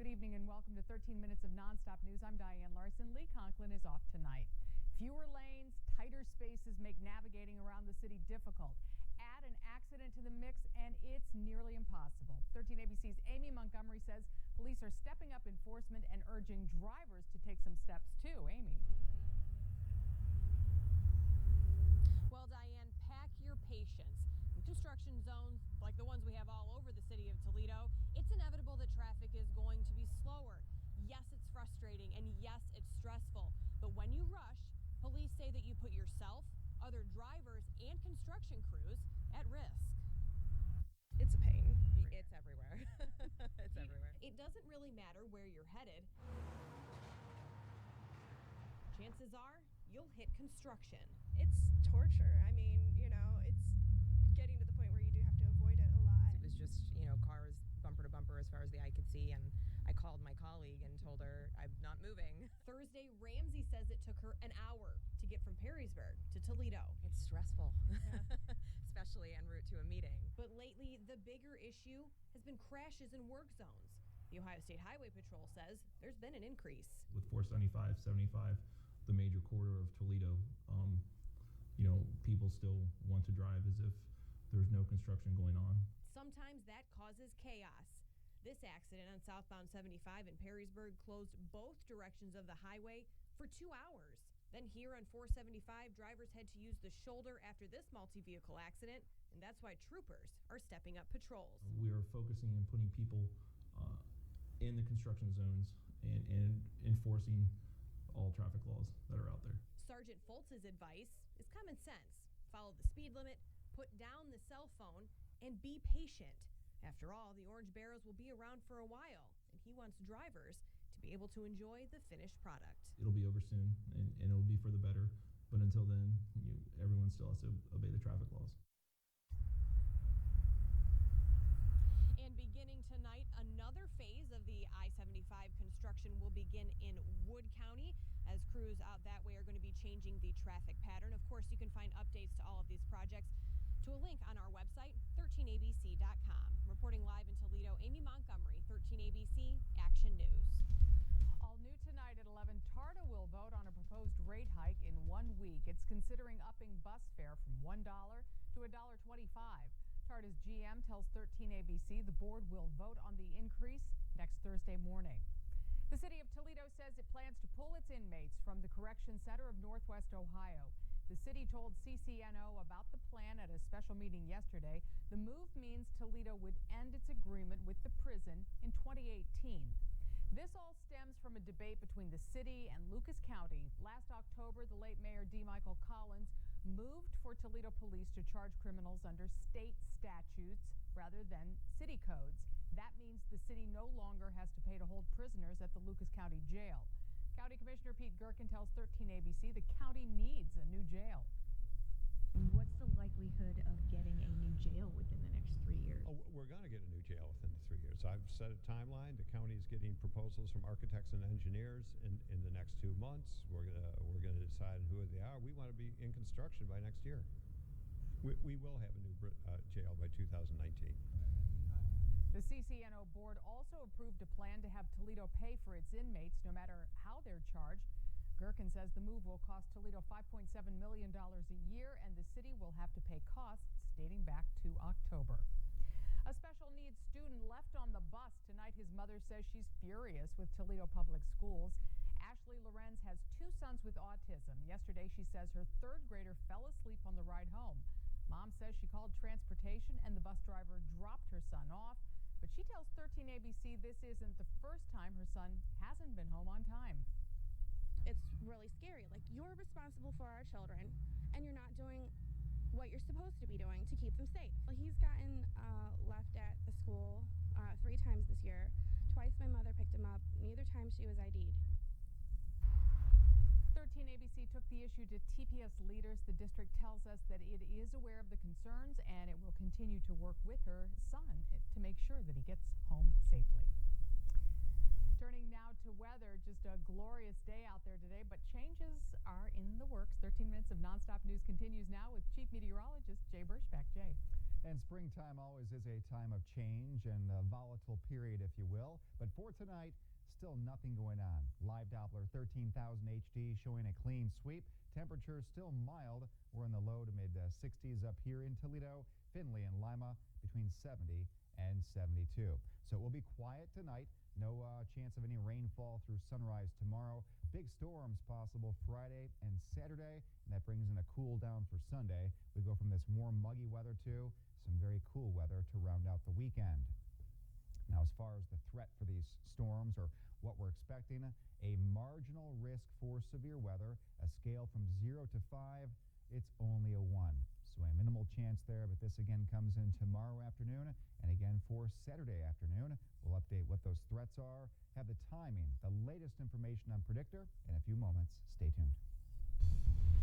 Good evening and welcome to 13 minutes of nonstop news. I'm Diane Larson. Lee Conklin is off tonight. Fewer lanes, tighter spaces make navigating around the city difficult. Add an accident to the mix and it's nearly impossible. 13 ABC's Amy Montgomery says police are stepping up enforcement and urging drivers to take some steps too. Amy. Well, Diane, pack your patience. In construction zones like the ones we have all over the city of Toledo, it's inevitable that traffic is going to be slower. Yes, it's frustrating, and yes, it's stressful. But when you rush, police say that you put yourself, other drivers, and construction crews at risk. It's a pain. It's everywhere. It's everywhere. It doesn't really matter where you're headed. Chances are you'll hit construction. It's torture. I mean, it's getting to the point where you do have to avoid it a lot. It was just, cars bumper to bumper as far as the eye could see. And I called my colleague and told her I'm not moving. Thursday, Ramsey says it took her an hour to get from Perrysburg to Toledo. It's stressful, especially en route to a meeting. But lately, the bigger issue has been crashes in work zones. The Ohio State Highway Patrol says there's been an increase. With 475, 75, the major corridor of Toledo, people still want to drive as if there's no construction going on. Sometimes that causes chaos. This accident on southbound 75 in Perrysburg closed both directions of the highway for 2 hours. Then here on 475, drivers had to use the shoulder after this multi-vehicle accident, and that's why troopers are stepping up patrols. We are focusing and putting people in the construction zones and enforcing all traffic laws that are out there. Sergeant Foltz's advice is common sense. Follow the speed limit, put down the cell phone, and be patient. After all, the Orange Barrows will be around for a while, and he wants drivers to be able to enjoy the finished product. It'll be over soon, and it'll be for the better. But until then, everyone still has to obey the traffic laws. And beginning tonight, another phase of the I-75 construction will begin in Wood County, as crews out that way are going to be changing the traffic pattern. Of course, you can find updates to all of these projects to a link on our website, 13abc.com. Reporting live in Toledo, Amy Montgomery, 13ABC Action News. All new tonight at 11, TARTA will vote on a proposed rate hike in 1 week. It's considering upping bus fare from $1 to $1.25. TARTA's GM tells 13ABC the board will vote on the increase next Thursday morning. The city of Toledo says it plans to pull its inmates from the Correction Center of Northwest Ohio. The city told CCNO about the plan at a special meeting yesterday. The move means Toledo would end its agreement with the prison in 2018. This all stems from a debate between the city and Lucas County. Last October, the late Mayor D. Michael Collins moved for Toledo police to charge criminals under state statutes rather than city codes. That means the city no longer has to pay to hold prisoners at the Lucas County Jail. County Commissioner Pete Gerken tells 13ABC the county needs a new jail. What's the likelihood of getting a new jail within the next 3 years? Oh, we're going to get a new jail within the 3 years. I've set a timeline. The county is getting proposals from architects and engineers in the next 2 months. We're going to decide who they are. We want to be in construction by next year. We will have a new jail by 2019. The CCNO board also approved a plan to have Toledo pay for its inmates no matter how they're charged. Gerken says the move will cost Toledo $5.7 million a year, and the city will have to pay costs dating back to October. A special needs student left on the bus tonight. His mother says she's furious with Toledo Public Schools. Ashley Lorenz has 2 sons with autism. Yesterday, she says her 3rd grader fell asleep on the ride home. Mom says she called transportation and the bus driver dropped her son off. But she tells 13ABC this isn't the first time her son hasn't been home on time. It's really scary. Like, you're responsible for our children and you're not doing what you're supposed to be doing to keep them safe. Well, he's gotten left at the school 3 times this year. Twice my mother picked him up. Neither time she was ID'd. 13ABC took the issue to TPS leaders. The district tells us that it is aware of the concerns and it will continue to work with her son to make sure that he gets home safely. Turning now to weather, just a glorious day out there today, but changes are in the works. 13 minutes of nonstop news continues now with Chief Meteorologist Jay Berschbach. Jay. And springtime always is a time of change and a volatile period, if you will. But for tonight, still nothing going on. Live Doppler 13,000 HD showing a clean sweep. Temperatures still mild. We're in the low to mid 60s up here in Toledo, Findlay, and Lima between 70 and 72. So it will be quiet tonight. No chance of any rainfall through sunrise tomorrow. Big storms possible Friday and Saturday, and that brings in a cool down for Sunday. We go from this warm, muggy weather to some very cool weather to round out the weekend. Now, as far as the threat for these storms or what we're expecting, a marginal risk for severe weather, a scale from 0 to 5, it's only a 1. So a minimal chance there, but this again comes in tomorrow afternoon and again for Saturday afternoon. We'll update what those threats are, have the timing, the latest information on Predictor in a few moments. Stay tuned.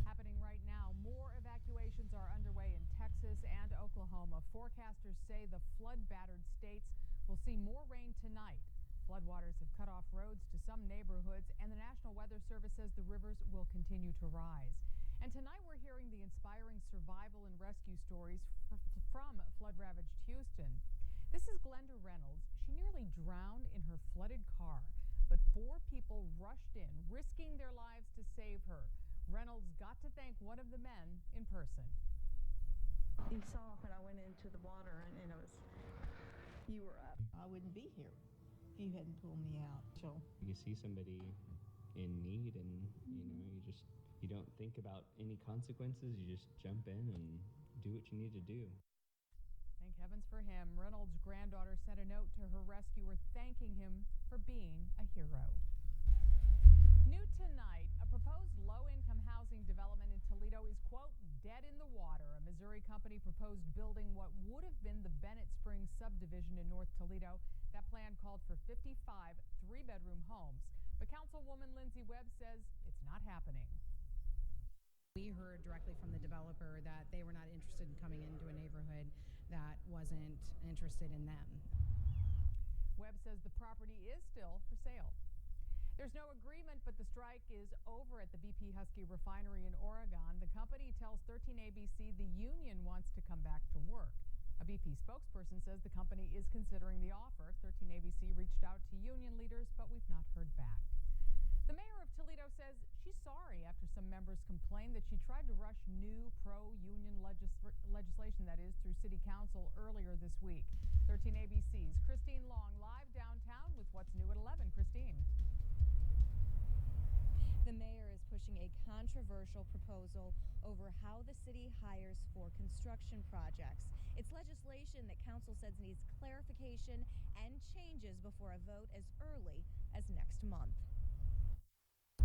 Happening right now, more evacuations are underway in Texas and Oklahoma. Forecasters say the flood-battered states will see more rain tonight. Floodwaters have cut off roads to some neighborhoods, and the National Weather Service says the rivers will continue to rise. And tonight we're hearing the inspiring survival and rescue stories from flood-ravaged Houston. This is Glenda Reynolds. She nearly drowned in her flooded car, but 4 people rushed in, risking their lives to save her. Reynolds got to thank one of the men in person. You saw when I went into the water and you were up. I wouldn't be here if you hadn't pulled me out. So you see somebody in need and you don't think about any consequences. You just jump in and do what you need to do. Thank heavens for him. Reynolds' granddaughter sent a note to her rescuer thanking him for being a hero. New tonight, a proposed low-income housing development in Toledo is, quote, dead in the water. A Missouri company proposed building what would have been the Bennett Springs subdivision in North Toledo. That plan called for 55 3-bedroom homes. But Councilwoman Lindsay Webb says it's not happening. We heard directly from the developer that they were not interested in coming into a neighborhood that wasn't interested in them. Webb says the property is still for sale. There's no agreement, but the strike is over at the BP Husky refinery in Oregon. The company tells 13ABC the union wants to come back to work. A BP spokesperson says the company is considering the offer. 13ABC reached out to union leaders, but we've not heard back. The mayor of Toledo says she's sorry after some members complained that she tried to rush new pro-union legislation, that is, through city council earlier this week. 13ABC's Christine Long live downtown with what's new at 11. Christine. The mayor is pushing a controversial proposal over how the city hires for construction projects. It's legislation that council says needs clarification and changes before a vote as early as next month.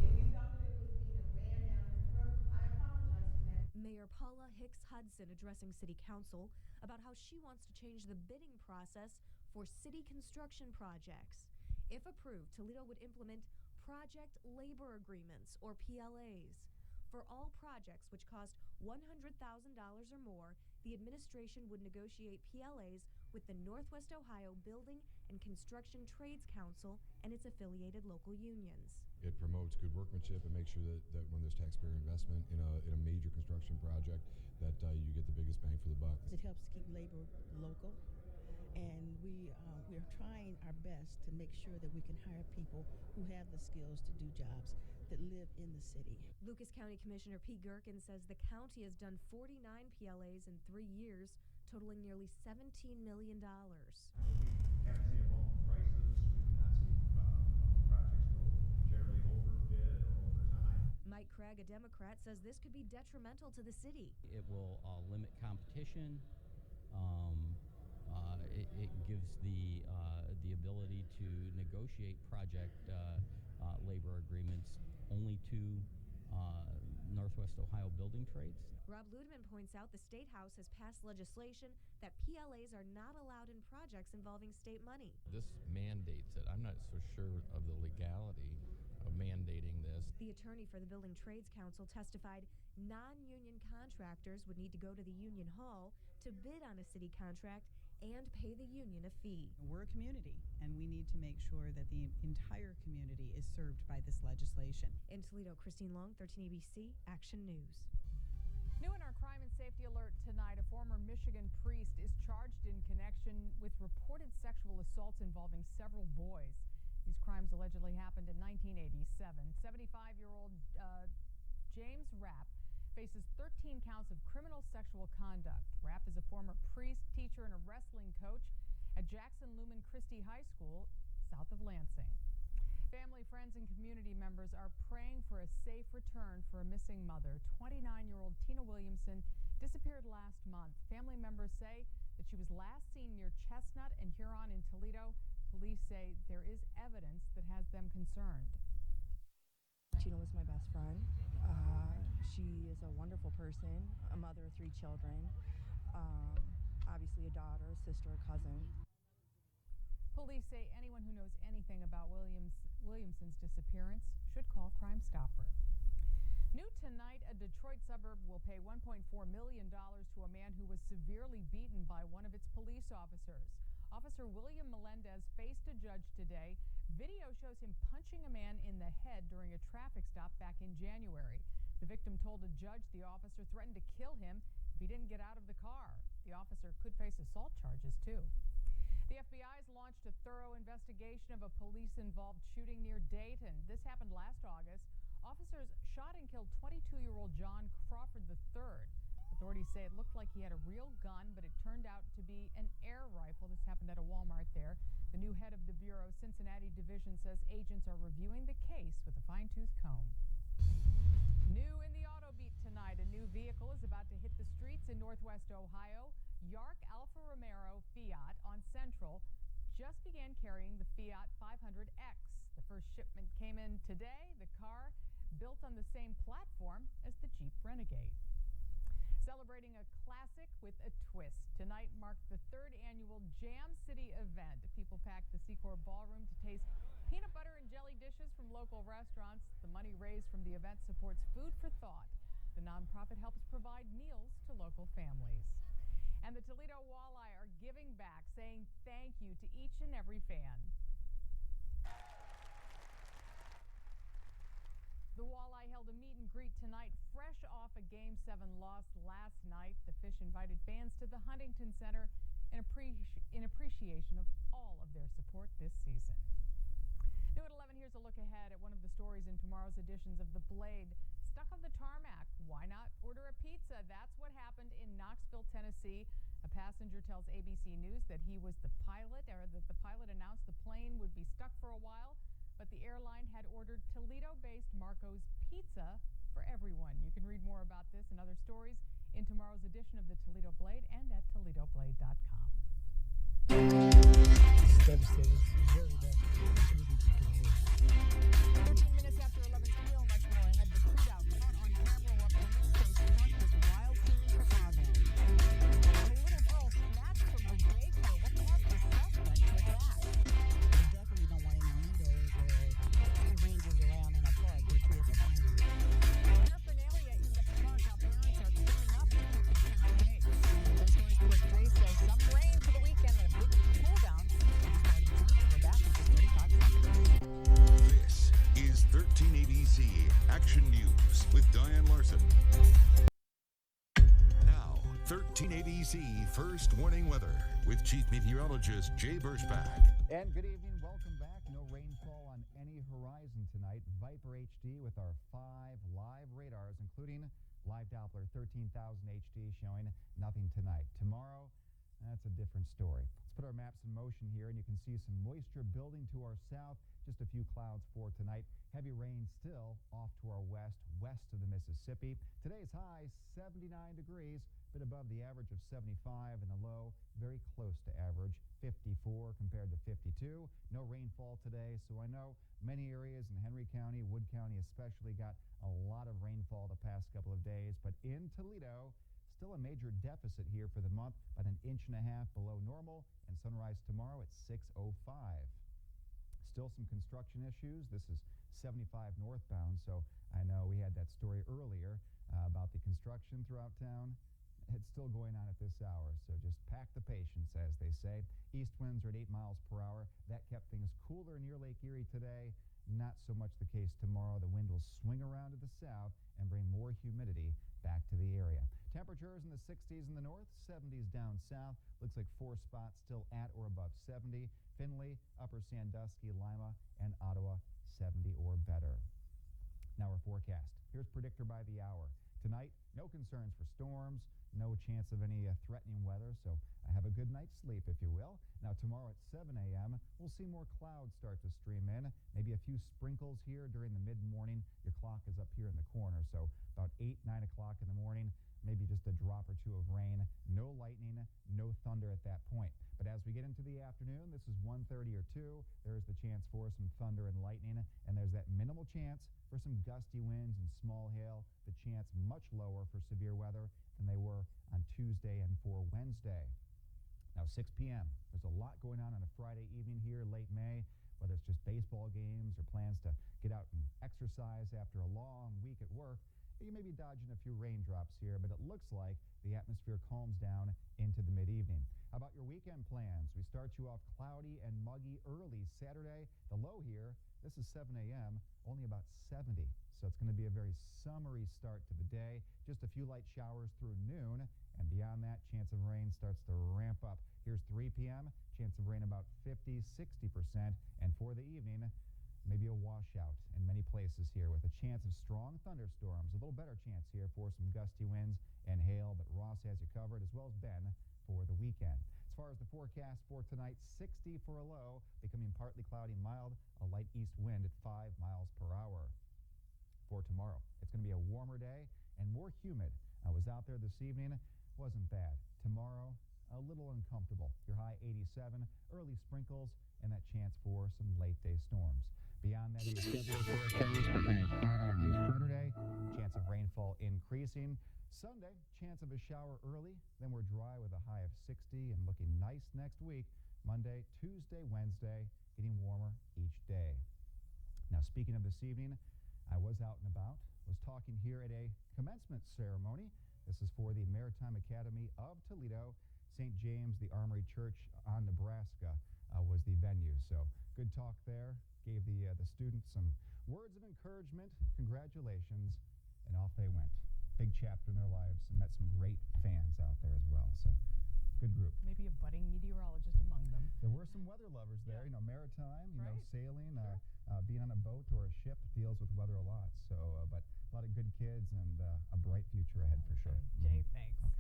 If you felt that it was being rammed down your throat, I apologize for that. Mayor Paula Hicks Hudson addressing city council about how she wants to change the bidding process for city construction projects. If approved, Toledo would implement project labor agreements, or PLAs. For all projects which cost $100,000 or more, the administration would negotiate PLAs with the Northwest Ohio Building and Construction Trades Council and its affiliated local unions. It promotes good workmanship and makes sure that when there's taxpayer investment in a major construction project, that you get the biggest bang for the buck. It helps keep labor local, and we're trying our best to make sure that we can hire people who have the skills to do jobs that live in the city. Lucas County Commissioner P. Gerken says the county has done 49 PLAs in 3 years, totaling nearly $17 million. We haven't seen a bump in prices. We do not see projects go generally over bid or over time. Mike Craig, a Democrat, says this could be detrimental to the city. It will limit competition. It gives the ability to negotiate project labor agreements only to Northwest Ohio Building Trades. Rob Ludeman points out the State House has passed legislation that PLAs are not allowed in projects involving state money. This mandates it. I'm not so sure of the legality of mandating this. The attorney for the Building Trades Council testified non-union contractors would need to go to the union hall to bid on a city contract and pay the union a fee. We're a community, and we need to make sure that the entire community is served by this legislation. In Toledo, Christine Long, 13ABC, Action News. New in our crime and safety alert tonight, a former Michigan priest is charged in connection with reported sexual assaults involving several boys. crimes allegedly happened in 1987. 75-year-old James Rapp faces 13 counts of criminal sexual conduct. Rapp is a former priest, teacher, and a wrestling coach at Jackson Lumen Christi High School, south of Lansing. Family, friends, and community members are praying for a safe return for a missing mother. 29-year-old Tina Williamson disappeared last month. Family members say that she was last seen near Chestnut and Huron in Toledo. Police say there is evidence that has them concerned. Tina was my best friend. She is a wonderful person, a mother of 3 children, obviously a daughter, a sister, a cousin. Police say anyone who knows anything about Williamson's disappearance should call Crime Stopper. New tonight, a Detroit suburb will pay $1.4 million to a man who was severely beaten by one of its police officers. Officer William Melendez faced a judge today. Video shows him punching a man in the head during a traffic stop back in January. The victim told a judge the officer threatened to kill him if he didn't get out of the car. The officer could face assault charges, too. The FBI has launched a thorough investigation of a police-involved shooting near Dayton. This happened last August. Officers shot and killed 22-year-old John Crawford III. Authorities say it looked like he had a real gun, but it turned out to be an air rifle. This happened at a Walmart there. The new head of the Bureau's Cincinnati division says agents are reviewing the case with a fine-tooth comb. New in the Auto Beat tonight, a new vehicle is about to hit the streets in Northwest Ohio. Yark Alfa Romero Fiat on Central just began carrying the Fiat 500X. The first shipment came in today. The car built on the same platform as the Jeep Renegade. Celebrating a classic with a twist. Tonight marked the 3rd annual Jam City event. People packed the Secor Ballroom to taste peanut butter and jelly dishes from local restaurants. The money raised from the event supports Food for Thought. The nonprofit helps provide meals to local families. And the Toledo Walleye are giving back, saying thank you to each and every fan. The Walleye held a meet and greet tonight, fresh off a Game 7 loss last night. The Fish invited fans to the Huntington Center in appreciation of all of their support this season. New at 11, here's a look ahead at one of the stories in tomorrow's editions of The Blade. Stuck on the tarmac, why not order a pizza? That's what happened in Knoxville, Tennessee. A passenger tells ABC News that he was the pilot, or that the pilot announced the plane would be stuck for a while, but the airline had ordered Toledo-based Marco's Pizza for everyone. You can read more about this and other stories in tomorrow's edition of the Toledo Blade and at ToledoBlade.com. Devastated. Very bad. 13 minutes after 11, still much more ahead. The shootout caught on camera while police say struck this wild scene in Chicago. A little girl snatched from her daycare. What caused the suspect with that? We definitely don't want any windows or ranges around in a park where kids are playing. Paraphernalia in the park. Our parents are cleaning up and taking care of kids. Those stories quick. Dre says some rain for the weekend and a big cool down. We're back in just 35 seconds. This is 1380Z Action News with Diane Larson. Now, 1380Z First Warning Weather with Chief Meteorologist Jay Birchbach. And good evening. Welcome back. No rainfall on any horizon tonight. Viper HD with our 5 live radars, including live Doppler 13,000 HD showing nothing tonight. Tomorrow, that's a different story. Let's put our maps in motion here, and you can see some moisture building to our south. Just a few clouds for tonight. Heavy rain still off to our west of the Mississippi. Today's high, 79 degrees, a bit above the average of 75, and the low, very close to average, 54 compared to 52. No rainfall today, so I know many areas in Henry County, Wood County especially, got a lot of rainfall the past couple of days, but in Toledo, still a major deficit here for the month, about 1.5 inches below normal, and sunrise tomorrow at 6:05. Still some construction issues. This is 75 northbound, so I know we had that story earlier about the construction throughout town. It's still going on at this hour, so just pack the patience, as they say. East winds are at 8 miles per hour. That kept things cooler near Lake Erie today. Not so much the case tomorrow. The wind will swing around to the south and bring more humidity back to the area. Temperatures in the 60s in the north, 70s down south. Looks like 4 spots still at or above 70. Findlay, Upper Sandusky, Lima, and Ottawa 70 or better. Now our forecast. Here's Predictor by the Hour. Tonight, no concerns for storms, no chance of any threatening weather, so have a good night's sleep, if you will. Now tomorrow at 7 a.m., we'll see more clouds start to stream in, maybe a few sprinkles here during the mid-morning. Your clock is up here in the corner, so about 8, 9 o'clock in the morning, maybe just a drop or two of rain. No lightning, no thunder at that point. But as we get into the afternoon, this is 1:30 or 2, there's the chance for some thunder and lightning, and there's that minimal chance for some gusty winds and small hail, the chance much lower for severe weather than they were on Tuesday and for Wednesday. Now 6 p.m., there's a lot going on a Friday evening here, late May, whether it's just baseball games or plans to get out and exercise after a long week at work. You may be dodging a few raindrops here, but it looks like the atmosphere calms down into the mid-evening. How about your weekend plans? We start you off cloudy and muggy early Saturday. The low here, this is 7 a.m., only about 70. So it's going to be a very summery start to the day. Just a few light showers through noon. And beyond that, chance of rain starts to ramp up. Here's 3 p.m., chance of rain about 50, 60%. And for the evening, maybe a washout in many places here with a chance of strong thunderstorms. A little better chance here for some gusty winds and hail, but Ross has you covered, as well as Ben for the weekend. As far as the forecast for tonight, 60 for a low, becoming partly cloudy, mild, a light east wind at 5 miles per hour. For tomorrow, it's going to be a warmer day and more humid. I was out there this evening, wasn't bad. Tomorrow, a little uncomfortable. Your high 87, early sprinkles, and that chance for some late day storms. Beyond that, Saturday, chance of rainfall increasing. Sunday, chance of a shower early, then we're dry with a high of 60 and looking nice next week. Monday, Tuesday, Wednesday, getting warmer each day. Now, speaking of this evening, I was out and about, was talking here at a commencement ceremony. This is for the Maritime Academy of Toledo. St. James, the Armory Church on Nebraska was the venue. So good talk there. Gave the students some words of encouragement, congratulations, and off they went. Big chapter in their lives, and met some great fans out there as well. So good group. Maybe a budding meteorologist among them. There were some weather lovers there, maritime, sailing, being on a boat or a ship deals with weather a lot. So, but a lot of good kids and a bright future ahead for sure. Jay, thanks. Okay.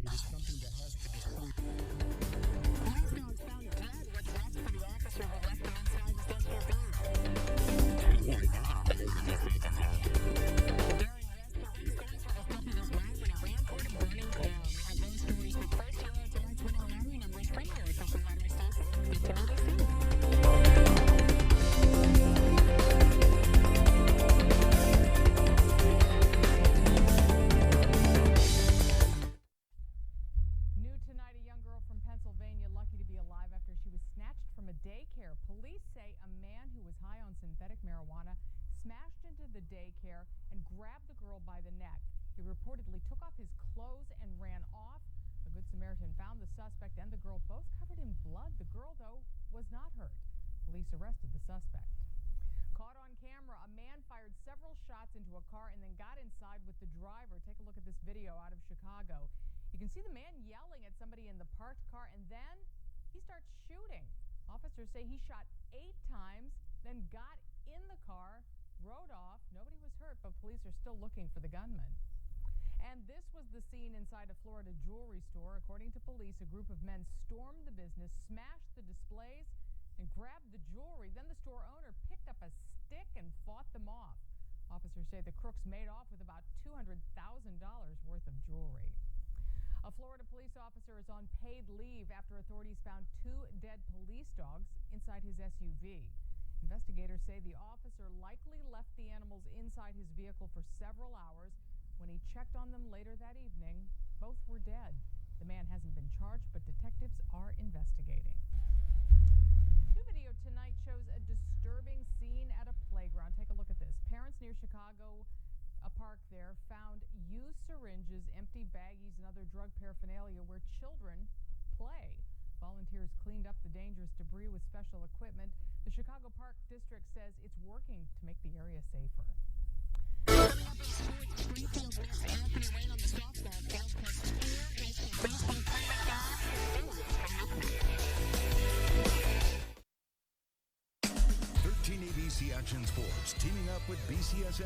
It is something that has to be Police now found dead what's left for the officer who left him inside his SUV. During arrest, police going for his deputy's life when it ran toward a burning car. We have those stories for first here on tonight's winning lottery numbers from your official lottery station, WTBC. New tonight, a young girl from Pennsylvania lucky to be alive after she was snatched from a daycare. Police say a man who was high on synthetic marijuana smashed into the daycare and grabbed the girl by the neck. He reportedly took off his clothes and ran off. A Good Samaritan found the suspect and the girl both covered in blood. The girl, though, was not hurt. Police arrested the suspect. Caught on camera, a man fired several shots into a car and then got inside with the driver. Take a look at this video out of Chicago. You can see the man yelling at somebody in the parked car, and then he starts shooting. Officers say he shot 8 times, then got in the car, rode off. Nobody was hurt, but police are still looking for the gunman. And this was the scene inside a Florida jewelry store. According to police, a group of men stormed the business, smashed the displays, and grabbed the jewelry. Then the store owner picked up a stick and fought them off. Officers say the crooks made off with about $200,000 worth of jewelry. A Florida police officer is on paid leave after authorities found 2 dead police dogs inside his SUV. Investigators say the officer likely left the animals inside his vehicle for several hours. When he checked on them later that evening, both were dead. The man hasn't been charged, but detectives are investigating. New video tonight shows a disturbing scene at a playground. Take a look at this. Parents near Chicago, a park there, found used syringes, empty baggies, and other drug paraphernalia where children play. Volunteers cleaned up the dangerous debris with special equipment. The Chicago Park District says it's working to make the area safer. Coming up in sports, Springfield missed Anthony Wayne on the softball field plus 4 baseball tournament guys. Team ABC Action Sports teaming up with BCSN.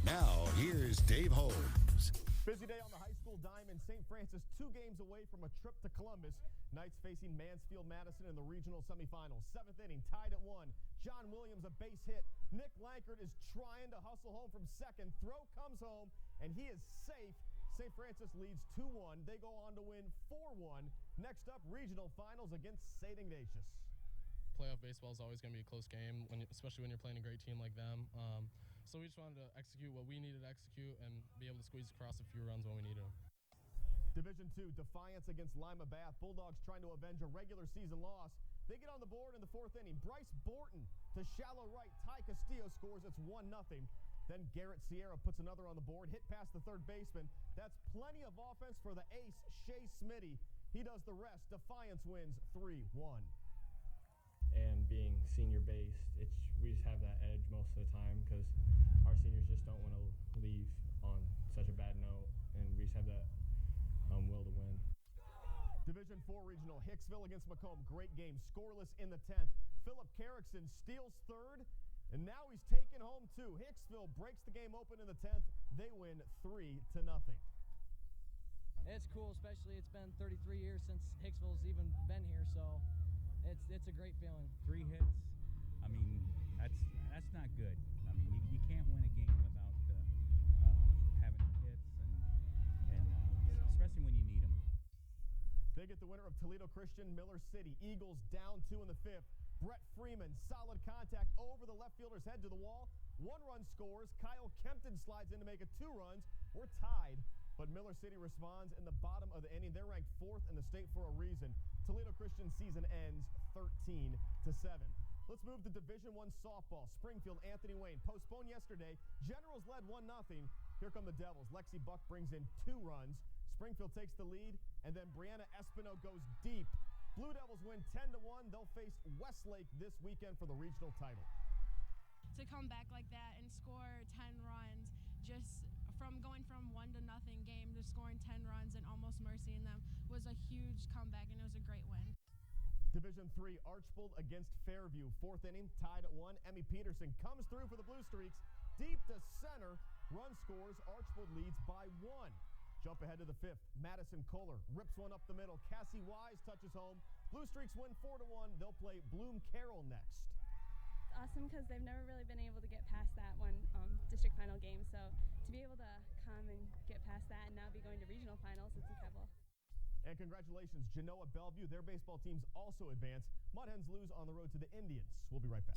Now, here's Dave Holmes. Busy day on the high school diamond. St. Francis 2 games away from a trip to Columbus. Knights facing Mansfield-Madison in the regional semifinals. 7th inning, tied at 1. John Williams, a base hit. Nick Lankert is trying to hustle home from second. Throw comes home, and he is safe. St. Francis leads 2-1. They go on to win 4-1. Next up, regional finals against St. Ignatius. Playoff baseball is always going to be a close game, especially when you're playing a great team like them. So we just wanted to execute what we needed to execute and be able to squeeze across a few runs when we needed them. Division II, Defiance against Lima Bath. Bulldogs trying to avenge a regular season loss. They get on the board in the 4th inning. Bryce Borton to shallow right. Ty Castillo scores. It's 1-0. Then Garrett Sierra puts another on the board. Hit past the third baseman. That's plenty of offense for the ace, Shea Smitty. He does the rest. Defiance wins 3-1. And being senior-based, we just have that edge most of the time because our seniors just don't want to leave on such a bad note, and we just have that will to win. Division IV regional, Hicksville against Macomb. Great game, scoreless in the 10th. Philip Carrickson steals third, and now he's taken home 2. Hicksville breaks the game open in the 10th. They win 3-0. It's cool, especially it's been 33 years since Hicksville's even been here, so it's a great feeling. 3 hits. I mean, that's not good. I mean, you can't win a game without having hits, and especially when you need them. They get the winner of Toledo Christian, Miller City. Eagles down 2 in the 5th. Brett Freeman, solid contact over the left fielder's head to the wall. 1 run scores. Kyle Kempton slides in to make it 2 runs. We're tied, but Miller City responds in the bottom of the inning. They're ranked 4th in the state for a reason. Toledo Christian season ends 13-7. Let's move to Division I softball. Springfield, Anthony Wayne, postponed yesterday. Generals led 1-0. Here come the Devils. Lexi Buck brings in 2 runs. Springfield takes the lead, and then Brianna Espino goes deep. Blue Devils win 10-1. They'll face Westlake this weekend for the regional title. To come back like that and score 10 runs, just from going from 1-0 game to scoring 10 runs and almost mercying them was a huge comeback, and it was a great win. Division III, Archbold against Fairview. 4th inning, tied at 1. Emmy Peterson comes through for the Blue Streaks. Deep to center. Run scores. Archbold leads by 1. Jump ahead to the 5th. Madison Kohler rips one up the middle. Cassie Wise touches home. Blue Streaks win 4-1. They'll play Bloom Carroll next. It's awesome because they've never really been able to get past that one district final game. So to be able to come and get past that and now be going to regional finals, it's incredible. And congratulations, Genoa Bellevue. Their baseball teams also advance. Mud Hens lose on the road to the Indians. We'll be right back.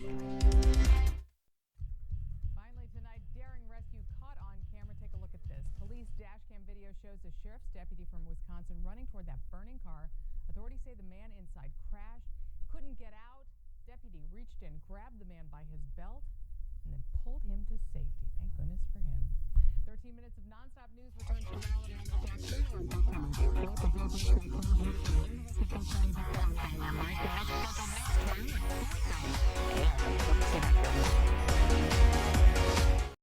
Finally tonight, daring rescue caught on camera. Take a look at this. Police dash cam video shows a sheriff's deputy from Wisconsin running toward that burning car. Authorities say the man inside crashed, couldn't get out. Deputy reached in, grabbed the man by his belt, and then pulled him to safety. Thank goodness for him. 13 minutes of nonstop news returns to reality on the clock.